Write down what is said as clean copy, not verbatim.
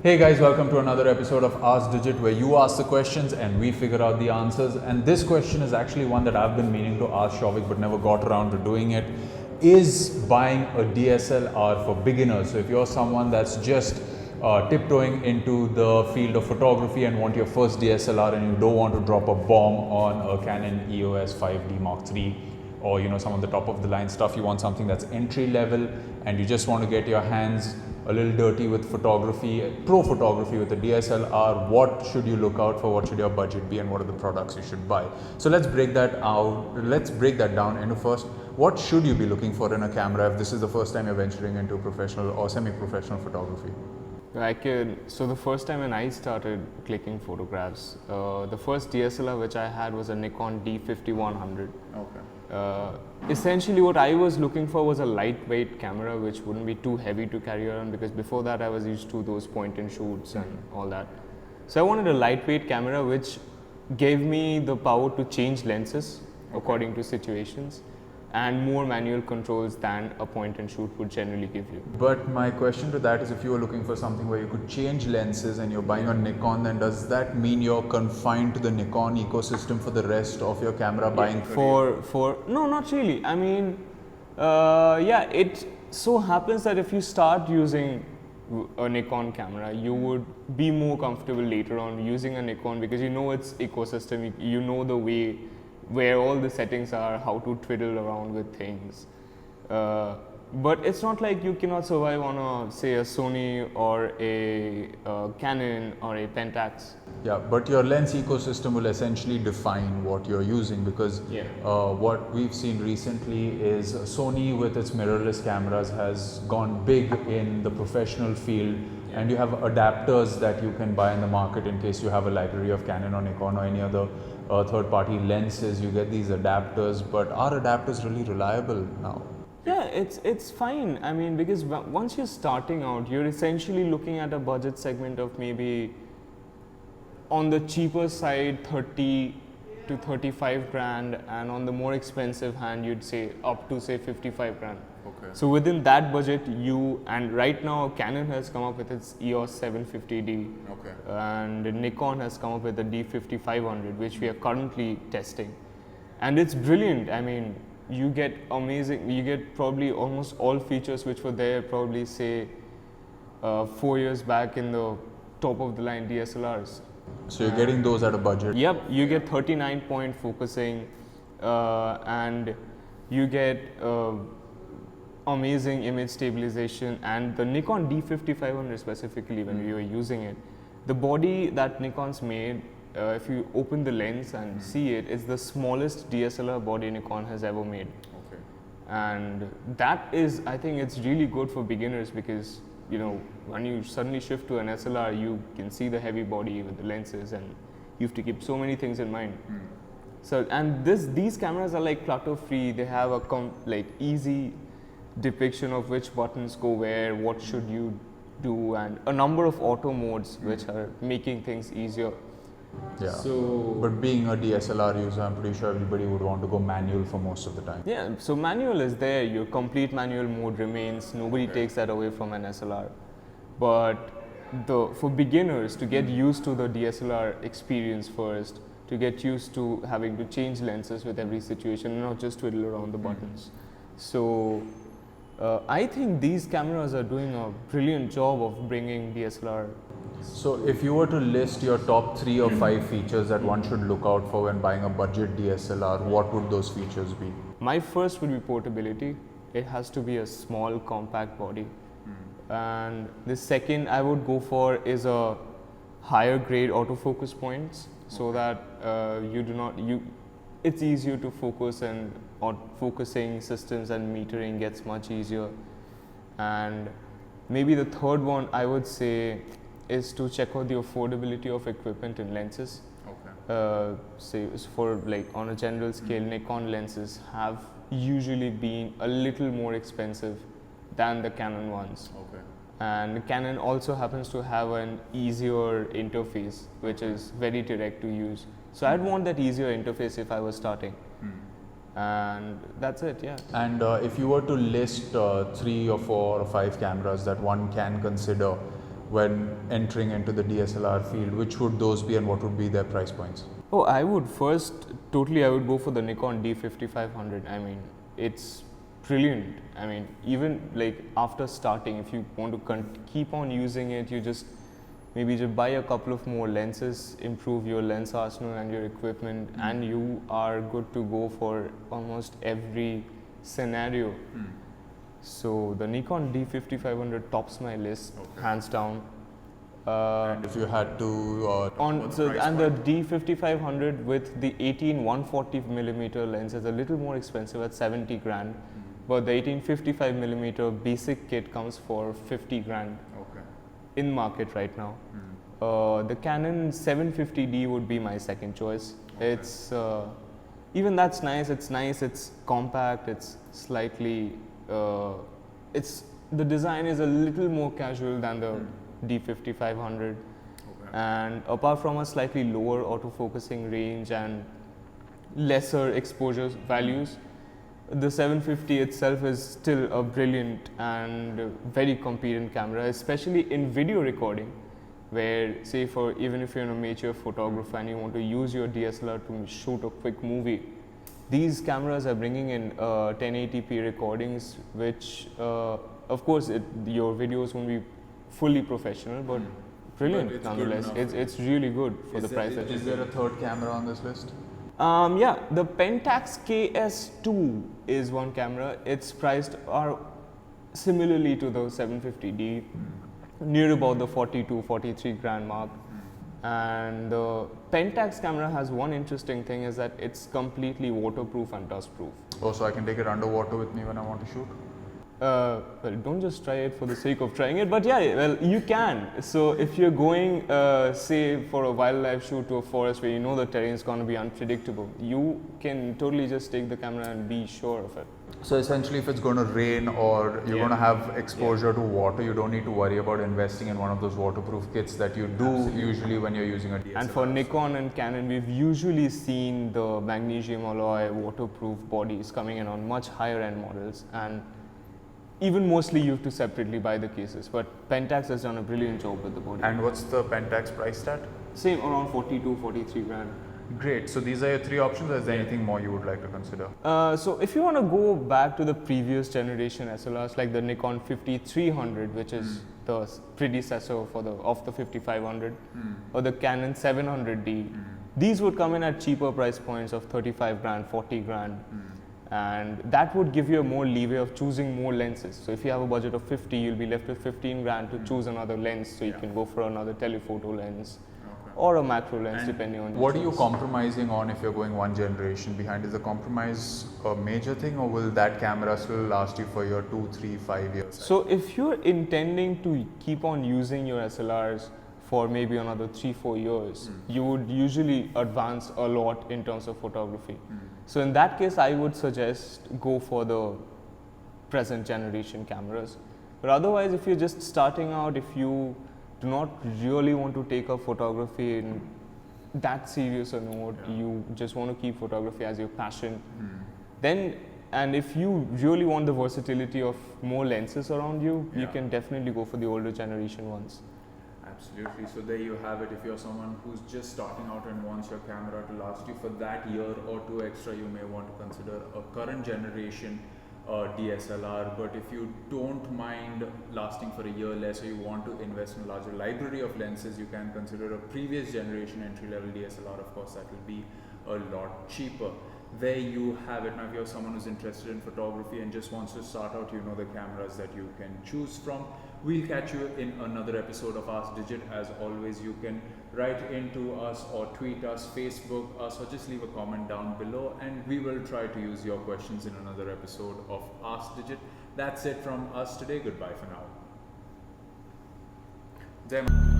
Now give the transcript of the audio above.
Hey guys, welcome to another episode of Ask Digit, where you ask the questions and we figure out the answers. And this question is actually one that I've been meaning to ask Shavik but never got around to doing it. Is buying a DSLR for beginners? So if you're someone that's just tiptoeing into the field of photography and want your first DSLR and you don't want to drop a bomb on a Canon EOS 5D Mark III, or some of the top of the line stuff, you want something that's entry level and you just want to get your hands a little dirty with photography, pro photography with a DSLR. What should you look out for? What should your budget be, and what are the products you should buy? So let's break that down into first, what should you be looking for in a camera if this is the first time you're venturing into professional or semi-professional photography? So the first time when I started clicking photographs, the first DSLR which I had was a Nikon D5100. Okay. Essentially what I was looking for was a lightweight camera which wouldn't be too heavy to carry around, because before that I was used to those point and shoots and all that. So I wanted a lightweight camera which gave me the power to change lenses according to situations, and more manual controls than a point and shoot would generally give you. But my question to that is, if you were looking for something where you could change lenses and you're buying a Nikon, then does that mean you're confined to the Nikon ecosystem for the rest of your camera buying? No, not really. I mean, it so happens that if you start using a Nikon camera, you would be more comfortable later on using a Nikon, because you know its ecosystem, you know the way where all the settings are, how to twiddle around with things. But it's not like you cannot survive on say a Sony or a Canon or a Pentax. Yeah, but your lens ecosystem will essentially define what you're using, because what we've seen recently is Sony with its mirrorless cameras has gone big in the professional field, and you have adapters that you can buy in the market in case you have a library of Canon or Nikon or any other third-party lenses. You get these adapters, but are adapters really reliable now? Yeah, it's fine. I mean, because once you're starting out, you're essentially looking at a budget segment of maybe on the cheaper side 30 to 35 grand, and on the more expensive hand you'd say up to say 55 grand. Okay. So within that budget, and right now Canon has come up with its EOS 750D. Okay. And Nikon has come up with the D5500, which we are currently testing, and it's brilliant. I mean, you get probably almost all features which were there probably say 4 years back in the top of the line DSLRs. So you're getting those at a budget? Yep, you get 39 point focusing, and you get amazing image stabilization. And the Nikon D5500 specifically, when we were using it, the body that Nikon's made, if you open the lens and see it, it's the smallest DSLR body Nikon has ever made. Okay. And that is, I think it's really good for beginners, because when you suddenly shift to an SLR, you can see the heavy body with the lenses, and you have to keep so many things in mind. So, and these cameras are like clutter free. They have a easy depiction of which buttons go where, what should you do, and a number of auto modes which are making things easier. Yeah. So, but being a DSLR user, I'm pretty sure everybody would want to go manual for most of the time. Yeah, so manual is there. Your complete manual mode remains. Nobody takes that away from an SLR. But for beginners to get used to the DSLR experience first, to get used to having to change lenses with every situation, not just twiddle around the buttons. So I think these cameras are doing a brilliant job of bringing DSLR. So if you were to list your top 3 or 5 features that one should look out for when buying a budget DSLR, what would those features be? My first would be portability. It has to be a small, compact body. And the second I would go for is a higher grade autofocus points, so that it's easier to focus, and focusing systems and metering gets much easier. And maybe the third one I would say is to check out the affordability of equipment and lenses. Okay. Say for on a general scale, Nikon lenses have usually been a little more expensive than the Canon ones. Okay. And Canon also happens to have an easier interface, which is very direct to use. So I'd want that easier interface if I was starting. And that's it, yeah. And if you were to list 3 or 4 or 5 cameras that one can consider when entering into the DSLR field? Which would those be and what would be their price points? Oh, I would I would go for the Nikon D5500. I mean, it's brilliant. I mean, even like after starting, if you want to keep on using it, you just maybe just buy a couple of more lenses, improve your lens arsenal and your equipment, and you are good to go for almost every scenario. So the Nikon D5500 tops my list, hands down. And if you had to The D5500 with the 18 140mm lens is a little more expensive at 70 grand, but the 18-55mm basic kit comes for 50 grand in market right now. The Canon 750D would be my second choice. It's even that's nice. It's compact. It's slightly. The design is a little more casual than the D5500, and apart from a slightly lower autofocusing range and lesser exposure values, the 750 itself is still a brilliant and very competent camera, especially in video recording, where say even if you're an amateur photographer and you want to use your DSLR to shoot a quick movie, these cameras are bringing in 1080p recordings, which of course your videos won't be fully professional, but brilliant nonetheless. It's really good for the price. Is there a third camera on this list? Yeah, the Pentax KS2 is one camera. It's priced similarly to the 750D, near about the 42-43 grand mark. And the Pentax camera has one interesting thing, is that it's completely waterproof and dustproof. Oh, so I can take it underwater with me when I want to shoot? Well, don't just try it for the sake of trying it, but yeah, well, you can. So if you're going, say, for a wildlife shoot to a forest where you know the terrain is going to be unpredictable, you can totally just take the camera and be sure of it. So essentially, if it's going to rain or you're going to have exposure to water, you don't need to worry about investing in one of those waterproof kits that you do usually when you're using a DSLR. And for Nikon and Canon, we've usually seen the magnesium alloy waterproof bodies coming in on much higher end models, and even mostly you have to separately buy the cases, but Pentax has done a brilliant job with the body. And what's the Pentax price at? Same, around 42-43 grand. Great. So these are your three options. Is there anything more you would like to consider? So if you want to go back to the previous generation SLRs, like the Nikon 5300, which is the predecessor of the 5500, or the Canon 700D, these would come in at cheaper price points of 35 grand, 40 grand. And that would give you a more leeway of choosing more lenses. So if you have a budget of 50, you'll be left with 15 grand to choose another lens. So you can go for another telephoto lens or a macro lens, depending on what are you compromising on if you're going one generation behind? Is the compromise a major thing, or will that camera still last you for your 2, 3, 5 years? So if you're intending to keep on using your SLRs for maybe another 3-4 years, you would usually advance a lot in terms of photography. So in that case, I would suggest go for the present generation cameras. But otherwise, if you're just starting out, if you do not really want to take up photography in that serious a note, you just want to keep photography as your passion, then, and if you really want the versatility of more lenses around you, you can definitely go for the older generation ones. Absolutely. So there you have it. If you're someone who's just starting out and wants your camera to last you for that year or two extra, you may want to consider a current generation DSLR. But if you don't mind lasting for a year less, or you want to invest in a larger library of lenses, you can consider a previous generation entry-level DSLR. Of course, that will be a lot cheaper. There you have it. Now, if you're someone who's interested in photography and just wants to start out, you know the cameras that you can choose from. We'll catch you in another episode of Ask Digit. As always, you can write into us or tweet us, Facebook us, or just leave a comment down below, and we will try to use your questions in another episode of Ask Digit. That's it from us today. Goodbye for now. Jai Mata.